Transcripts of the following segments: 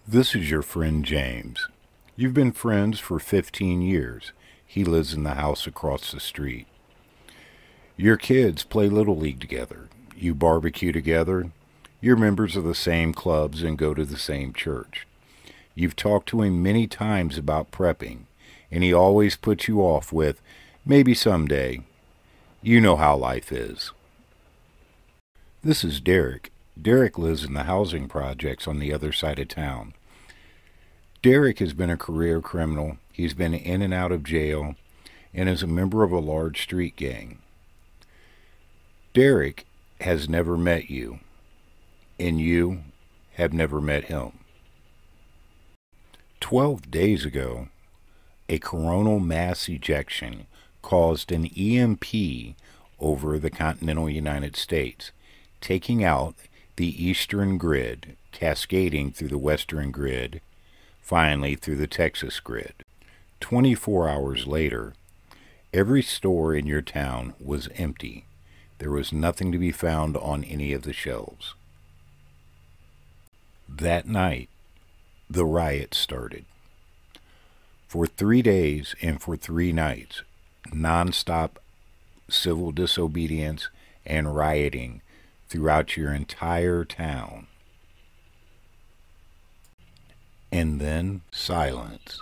This is your friend James. You've been friends for 15 years. He lives in the house across the street. Your kids play Little League together. You barbecue together. You're members of the same clubs and go to the same church. You've talked to him many times about prepping, and he always puts you off with, maybe someday. You know how life is. This is Derek. Derek lives in the housing projects on the other side of town. Derek has been a career criminal. He's been in and out of jail and is a member of a large street gang. Derek has never met you, and you have never met him. 12 days ago, a coronal mass ejection caused an EMP over the continental United States, taking out the eastern grid, cascading through the western grid, finally through the Texas grid. 24 hours later, every store in your town was empty. There was nothing to be found on any of the shelves. That night, the riot started. For 3 days and for 3 nights, nonstop civil disobedience and rioting throughout your entire town. And then silence.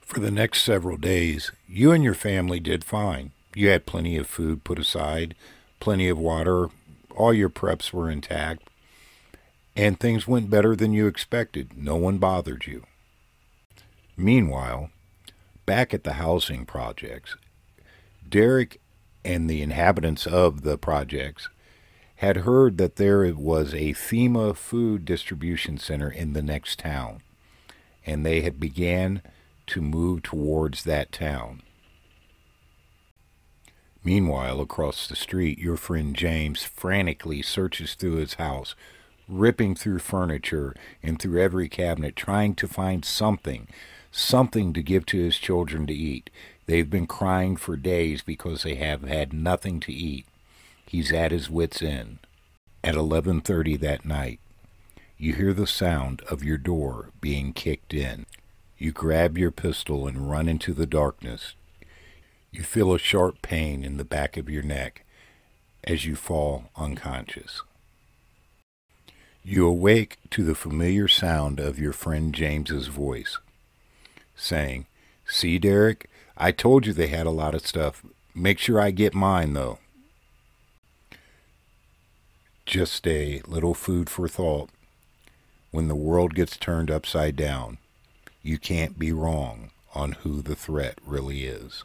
For the next several days, you and your family did fine. You had plenty of food put aside, plenty of water, all your preps were intact, and things went better than you expected. No one bothered you. Meanwhile, back at the housing projects, Derek and the inhabitants of the projects had heard that there was a FEMA food distribution center in the next town, and they had began to move towards that town. Meanwhile, across the street, your friend James frantically searches through his house, ripping through furniture and through every cabinet, trying to find something to give to his children to eat. They've been crying for days because they have had nothing to eat. He's at his wit's end. At 11:30 that night, you hear the sound of your door being kicked in. You grab your pistol and run into the darkness. You feel a sharp pain in the back of your neck as you fall unconscious. You awake to the familiar sound of your friend James's voice, saying, "See, Derek, I told you they had a lot of stuff. Make sure I get mine, though." Just a little food for thought. When the world gets turned upside down, you can't be wrong on who the threat really is.